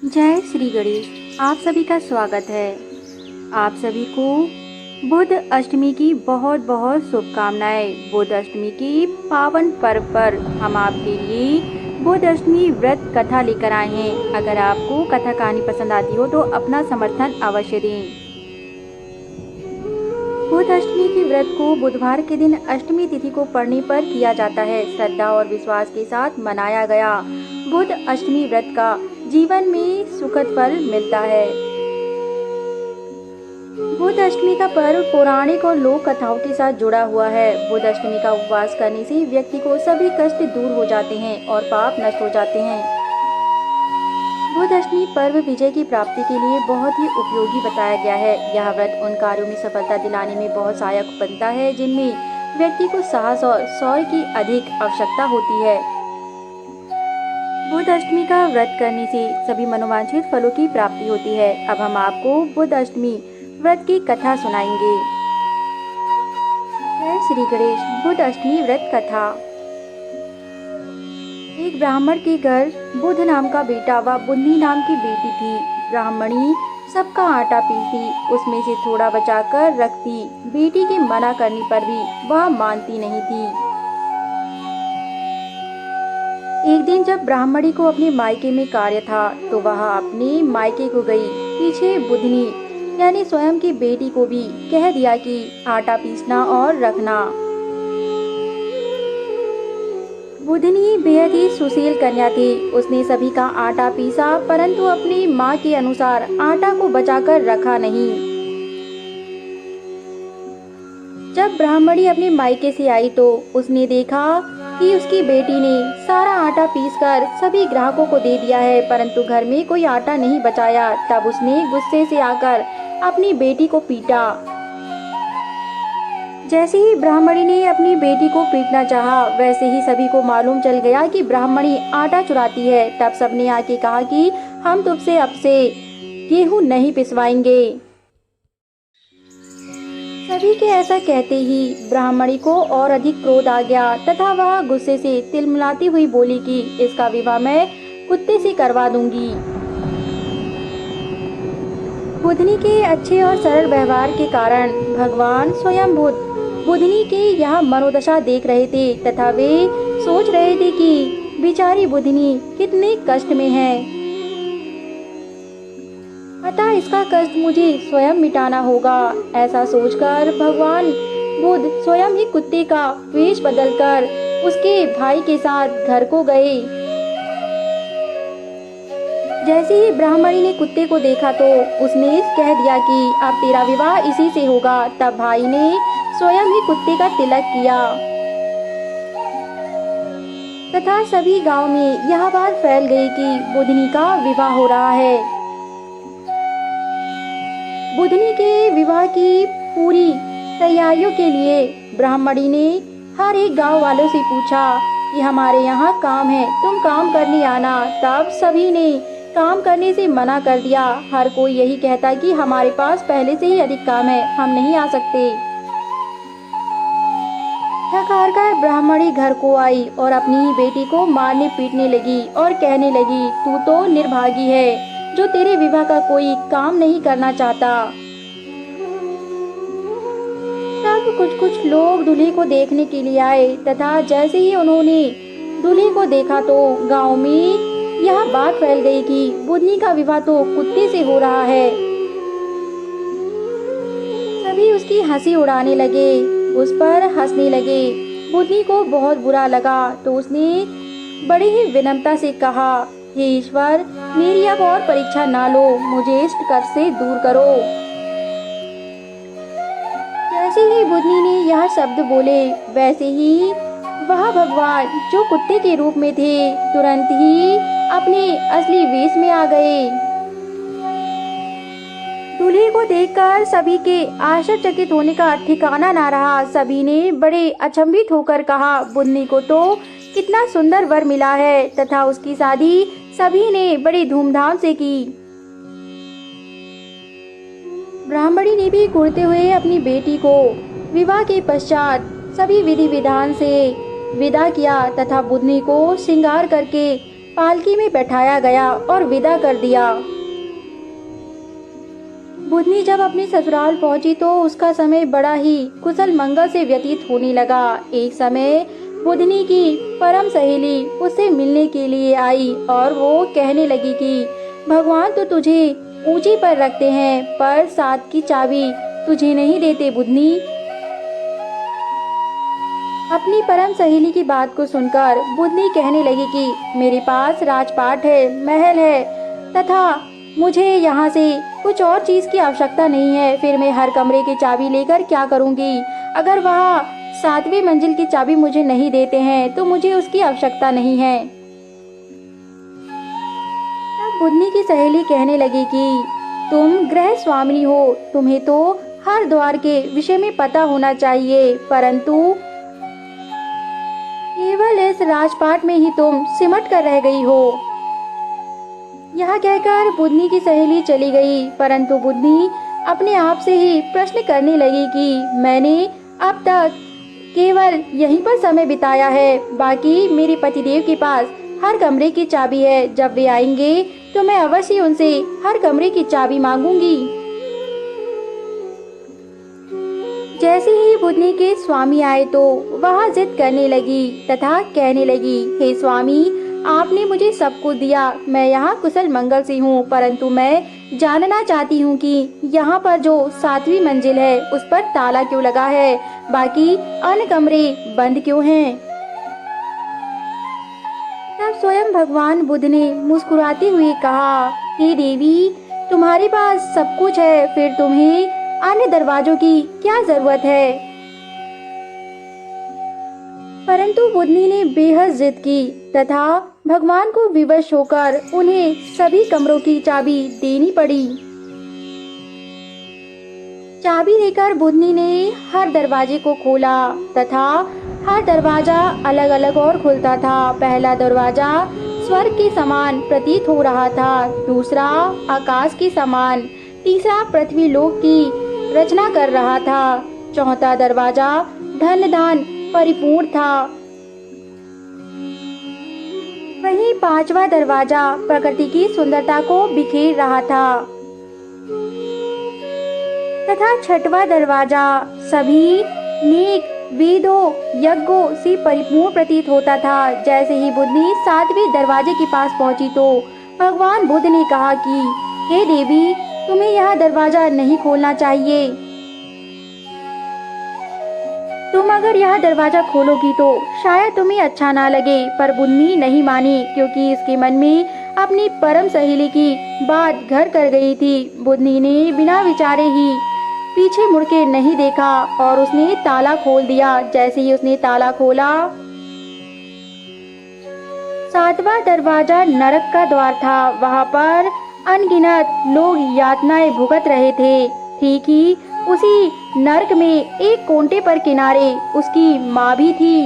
जय श्री गणेश। आप सभी का स्वागत है। आप सभी को बुध अष्टमी की बहुत बहुत शुभकामनाएं। बुध अष्टमी की पावन पर्व पर हम आपके लिए बुध अष्टमी व्रत कथा लेकर आए हैं। अगर आपको कथा कहानी पसंद आती हो तो अपना समर्थन अवश्य दें। बुध अष्टमी के व्रत को बुधवार के दिन अष्टमी तिथि को पड़ने पर किया जाता है। श्रद्धा और विश्वास के साथ मनाया गया बुध अष्टमी व्रत का जीवन में सुखद फल मिलता है। बुध अष्टमी का पर्व पौराणिक और लोक कथाओं के साथ जुड़ा हुआ है। बुध अष्टमी का उपवास करने से व्यक्ति को सभी कष्ट दूर हो जाते हैं और पाप नष्ट हो जाते हैं। बुध अष्टमी पर्व विजय की प्राप्ति के लिए बहुत ही उपयोगी बताया गया है। यह व्रत उन कार्यों में सफलता दिलाने में बहुत सहायक बनता है जिनमें व्यक्ति को साहस और शौर्य की अधिक आवश्यकता होती है। बुध अष्टमी का व्रत करने से सभी मनोवांछित फलों की प्राप्ति होती है। अब हम आपको बुध अष्टमी व्रत की कथा सुनाएंगे। जय श्री गणेश। बुध अष्टमी व्रत कथा। एक ब्राह्मण के घर बुध नाम का बेटा व बुधनी नाम की बेटी थी। ब्राह्मणी सबका आटा पीसती, उसमें से थोड़ा बचाकर रखती। बेटी के मना करने पर भी वह मानती नहीं थी। एक दिन जब ब्राह्मणी को अपने मायके में कार्य था तो वह अपने मायके को गई। पीछे बुधनी यानी स्वयं की बेटी को भी कह दिया कि आटा पीसना और रखना। बुधनी बेहद ही सुशील कन्या थी। उसने सभी का आटा पीसा परंतु अपनी माँ के अनुसार आटा को बचाकर रखा नहीं। जब ब्राह्मणी अपने मायके से आई तो उसने देखा कि उसकी बेटी ने सारा आटा पीसकर सभी ग्राहकों को दे दिया है परंतु घर में कोई आटा नहीं बचाया। तब उसने गुस्से से आकर अपनी बेटी को पीटा। जैसे ही ब्राह्मणी ने अपनी बेटी को पीटना चाहा वैसे ही सभी को मालूम चल गया कि ब्राह्मणी आटा चुराती है। तब सबने आके कहा कि हम तुमसे अब से गेहूं नहीं पिसवाएंगे। सभी के ऐसा कहते ही ब्राह्मणी को और अधिक क्रोध आ गया तथा वह गुस्से से तिलमिलाती हुई बोली कि इसका विवाह मैं कुत्ते से करवा दूंगी। बुधनी के अच्छे और सरल व्यवहार के कारण भगवान स्वयं बुधनी की यह मनोदशा देख रहे थे तथा वे सोच रहे थे कि बेचारी बुधनी कितने कष्ट में है, अतः इसका कष्ट मुझे स्वयं मिटाना होगा। ऐसा सोचकर भगवान बुध स्वयं ही कुत्ते का वेश बदलकर उसके भाई के साथ घर को गए। जैसे ही ब्राह्मणी ने कुत्ते को देखा तो उसने कह दिया कि अब तेरा विवाह इसी से होगा। तब भाई ने स्वयं ही कुत्ते का तिलक किया तथा सभी गांव में यह बात फैल गई कि बुधनी का विवाह हो रहा है। बुधनी के विवाह की पूरी तैयारियों के लिए ब्राह्मणी ने हर एक गांव वालों से पूछा कि हमारे यहाँ काम है, तुम काम करने आना। तब सभी ने काम करने से मना कर दिया। हर कोई यही कहता कि हमारे पास पहले से ही अधिक काम है, हम नहीं आ सकते। थक हार कर ब्राह्मणी घर को आई और अपनी ही बेटी को मारने पीटने लगी और कहने लगी, तू तो निर्भागी है जो तेरे विवाह का कोई काम नहीं करना चाहता। तब कुछ लोग दूल्हे को देखने के लिए आए तथा जैसे ही उन्होंने दूल्हे को देखा तो गांव में यह बात फैल गई कि बुधनी का विवाह तो कुत्ते से हो रहा है। सभी उसकी हंसी उड़ाने लगे, उस पर हंसने लगे। बुधनी को बहुत बुरा लगा तो उसने बड़ी ही विनम्रता से कहा, हे ईश्वर, मेरी अब और परीक्षा ना लो, मुझे इष्ट कष्ट से दूर करो। जैसे ही बुधनी ने यह शब्द बोले वैसे ही वह भगवान जो कुत्ते के रूप में थे तुरंत ही अपने असली वेश में आ गए। दूल्हे को देखकर सभी के आश्चर्यचकित होने का ठिकाना ना रहा। सभी ने बड़े अचंभित होकर कहा, बुधनी को तो कितना सुंदर वर मिला है तथा उसकी शादी सभी ने बड़ी धूमधाम से की। ब्राह्मणी ने भी घूरते हुए अपनी बेटी को विवाह के पश्चात सभी विधि विधान से विदा किया तथा बुधनी को श्रृंगार करके पालकी में बैठाया गया और विदा कर दिया। बुधनी जब अपने ससुराल पहुंची तो उसका समय बड़ा ही कुशल मंगल से व्यतीत होने लगा। एक समय बुधनी की परम सहेली उससे मिलने के लिए आई और वो कहने लगी कि भगवान तो तुझे ऊंची पर रखते हैं पर साथ की चाबी तुझे नहीं देते बुधनी। अपनी परम सहेली की बात को सुनकर बुधनी कहने लगी कि मेरे पास राजपाट है, महल है तथा मुझे यहाँ से कुछ और चीज की आवश्यकता नहीं है। फिर मैं हर कमरे की चाबी लेकर क्या करूँगी? अगर वह 7वीं मंजिल की चाबी मुझे नहीं देते हैं तो मुझे उसकी आवश्यकता नहीं है। तब बुधनी की सहेली कहने लगी कि तुम गृह स्वामिनी हो, तुम्हें तो हर द्वार के विषय में पता होना चाहिए, परंतु केवल इस राजपाट में ही तुम सिमट कर रह गई हो। यह कहकर बुधनी की सहेली चली गई, परंतु बुधनी अपने आप से ही प्रश्न करने लगी कि मैंने अब तक केवल यहीं पर समय बिताया है, बाकी मेरे पतिदेव के पास हर कमरे की चाबी है। जब वे आएंगे तो मैं अवश्य उनसे हर कमरे की चाबी मांगूंगी। जैसे ही बुधनी के स्वामी आए तो वह जिद करने लगी तथा कहने लगी, हे स्वामी, आपने मुझे सब कुछ दिया, मैं यहाँ कुशल मंगल से हूँ, परंतु मैं जानना चाहती हूँ कि यहाँ पर जो 7वीं मंजिल है उस पर ताला क्यों लगा है, बाकी अन्य कमरे बंद क्यों हैं? तब स्वयं भगवान बुद्ध ने मुस्कुराते हुए कहा, हे देवी, तुम्हारे पास सब कुछ है, फिर तुम्हें अन्य दरवाजों की क्या जरूरत है? परंतु बुधनी ने बेहद जिद की तथा भगवान को विवश होकर उन्हें सभी कमरों की चाबी देनी पड़ी। चाबी लेकर बुधनी ने हर दरवाजे को खोला तथा हर दरवाजा अलग अलग और खुलता था। पहला दरवाजा स्वर्ग के समान प्रतीत हो रहा था, दूसरा आकाश के समान, तीसरा पृथ्वी लोक की रचना कर रहा था, चौथा दरवाजा धन दान परिपूर्ण था, वहीं 5वां दरवाजा प्रकृति की सुंदरता को बिखेर रहा था तथा 6वां दरवाजा सभी नेक वेदों यज्ञों से परिपूर्ण प्रतीत होता था। जैसे ही बुधनी 7वें दरवाजे के पास पहुंची तो भगवान बुद्ध ने कहा कि हे देवी, तुम्हें यह दरवाजा नहीं खोलना चाहिए। तुम अगर यह दरवाजा खोलोगी तो शायद तुम्हें अच्छा ना लगे। पर बुधनी नहीं मानी, क्योंकि इसके मन में अपनी परम सहेली की बात घर कर गई थी। बुधनी ने बिना विचारे ही पीछे मुड़ के नहीं देखा और उसने ताला खोल दिया। जैसे ही उसने ताला खोला, 7वां दरवाजा नरक का द्वार था। वहां पर अनगिनत लोग यातनाएं भुगत रहे थे। ठीक ही उसी नरक में एक कोने पर किनारे उसकी माँ भी थी।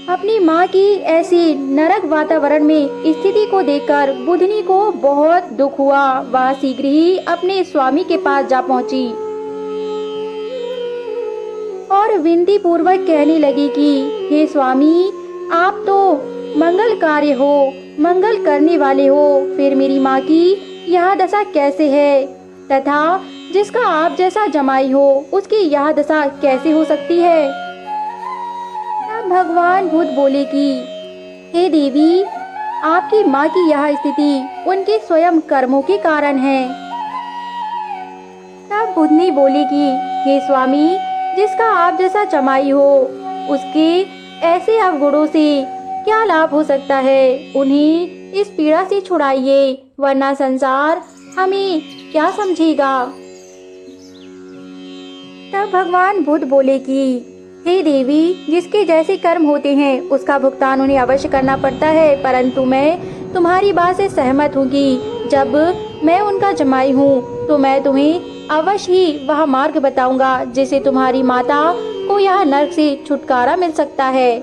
अपनी माँ की ऐसी नरक वातावरण में स्थिति को देखकर बुधनी को बहुत दुख हुआ। वह शीघ्र ही अपने स्वामी के पास जा पहुंची और विनती पूर्वक कहने लगी कि हे स्वामी, आप तो मंगल कार्य हो, मंगल करने वाले हो, फिर मेरी माँ की यह दशा कैसे है तथा जिसका आप जैसा जमाई हो उसकी यह दशा कैसे हो सकती है? तब भगवान बुद्ध बोले कि हे देवी, आपकी माँ की यह स्थिति उनके स्वयं कर्मों के कारण है। तब बुद्धनी बोली कि हे स्वामी, जिसका आप जैसा जमाई हो उसके ऐसे अवगुणों से क्या लाभ हो सकता है? उन्हें इस पीड़ा से छुड़ाइए, वरना संसार हमें क्या समझेगा। तब भगवान बुद्ध बोले कि हे देवी, जिसके जैसे कर्म होते हैं उसका भुगतान उन्हें अवश्य करना पड़ता है, परंतु मैं तुम्हारी बात से सहमत हूँ कि जब मैं उनका जमाई हूँ तो मैं तुम्हें अवश्य ही वह मार्ग बताऊंगा जिससे तुम्हारी माता को यह नरक से छुटकारा मिल सकता है।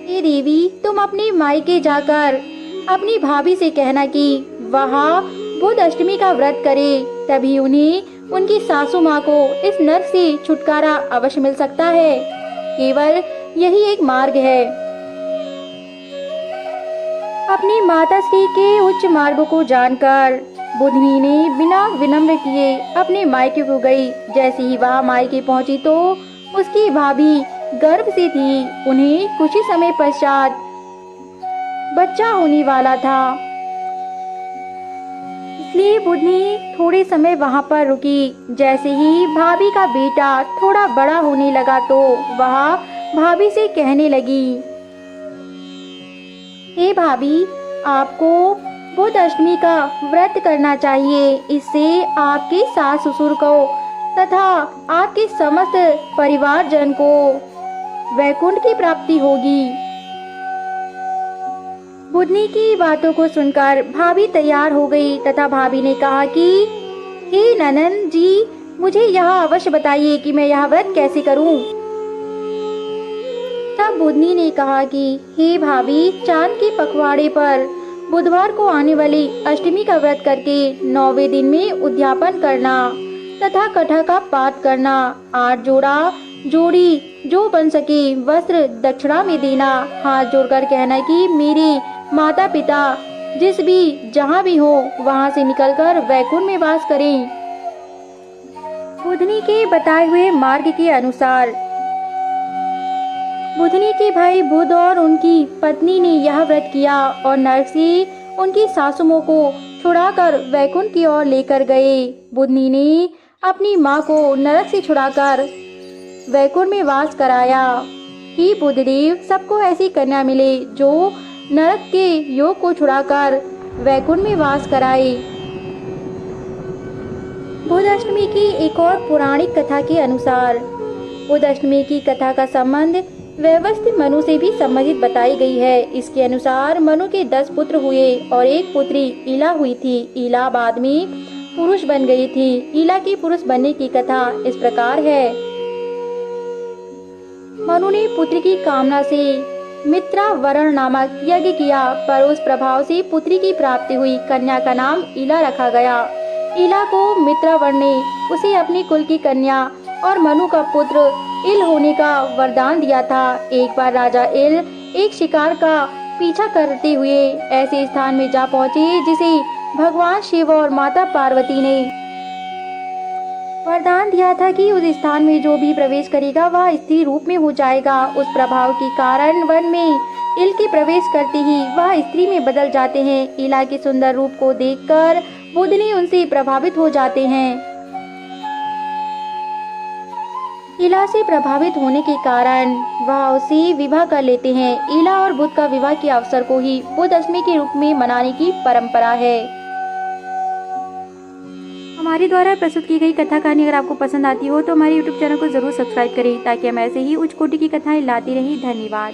हे देवी, तुम अपनी मायके जाकर अपनी भाभी से कहना कि वह बुध अष्टमी का व्रत करे, तभी उन्हें उनकी सासू माँ को इस नरक से छुटकारा अवश्य मिल सकता है। केवल यही एक मार्ग है। अपनी माताश्री के उच्च मार्ग को जानकर बुधनी ने बिना विनम्र किए अपने मायके को गई। जैसे ही वह मायके पहुंची तो उसकी भाभी गर्भ से थी। उन्हें कुछ ही समय पश्चात बच्चा होने वाला था, इसलिए बुधनी थोड़े समय वहां पर रुकी। जैसे ही भाभी का बेटा थोड़ा बड़ा होने लगा तो वह भाभी से कहने लगी, हे भाभी, आपको बुध अष्टमी का व्रत करना चाहिए। इससे आपके सास ससुर को तथा आपके समस्त परिवारजन को वैकुंठ की प्राप्ति होगी। बुधनी की बातों को सुनकर भाभी तैयार हो गई तथा भाभी ने कहा कि हे ननन जी, मुझे यह अवश्य बताइए कि मैं यह व्रत कैसे करूं। तब बुधनी ने कहा कि हे भाभी, चांद के पखवाड़े पर बुधवार को आने वाली अष्टमी का व्रत करके 9वें दिन में उद्यापन करना तथा कथा का पाठ करना। 8 जोड़ी जो बन सके वस्त्र दक्षिणा में देना। हाथ जोड़कर कहना कि मेरे माता पिता जिस भी जहाँ भी हो वहाँ से निकलकर वैकुंठ में वास करें। बुधनी के बताए हुए मार्ग के अनुसार बुधनी के भाई बुध और उनकी पत्नी ने यह व्रत किया और नरक से उनकी सासुओं को छुड़ाकर वैकुंठ की ओर लेकर गए। बुधनी ने अपनी माँ को नरक से छुड़ाकर वैकुंठ में वास कराया। हे बुधदेव, सबको ऐसी कन्या मिले जो नरक के योग को छुड़ाकर वैकुंठ में वास कराए। बुध अष्टमी की एक और पौराणिक कथा के अनुसार बुध अष्टमी की कथा का संबंध व्यवस्थित मनु से भी संबंधित बताई गई है। इसके अनुसार मनु के 10 पुत्र हुए और एक पुत्री ईला हुई थी। ईला बाद में पुरुष बन गई थी। ईला के पुरुष बनने की कथा इस प्रकार है। मनु ने पुत्र की कामना से मित्रावरण नामक यज्ञ किया, पर उस प्रभाव से पुत्री की प्राप्ति हुई। कन्या का नाम ईला रखा गया। ईला को मित्रावरण ने उसे अपनी कुल की कन्या और मनु का पुत्र इल होने का वरदान दिया था। एक बार राजा इल एक शिकार का पीछा करते हुए ऐसे स्थान में जा पहुंचे जिसे भगवान शिव और माता पार्वती ने वरदान दिया था कि उस स्थान में जो भी प्रवेश करेगा वह स्त्री रूप में हो जाएगा। उस प्रभाव के कारण वन में इल के प्रवेश करते ही वह स्त्री में बदल जाते हैं। इला के सुंदर रूप को देखकर बुधनी उनसे प्रभावित हो जाते हैं। इला से प्रभावित होने के कारण वह उसे विवाह कर लेते हैं। इला और बुध का विवाह के अवसर को ही बुध अष्टमी के रूप में मनाने की परंपरा है। हमारे द्वारा प्रस्तुत की गई कथा कहानी अगर आपको पसंद आती हो तो हमारे YouTube चैनल को जरूर सब्सक्राइब करें ताकि हम ऐसे ही उच्च कोटि की कथाएं लाते रहें। धन्यवाद।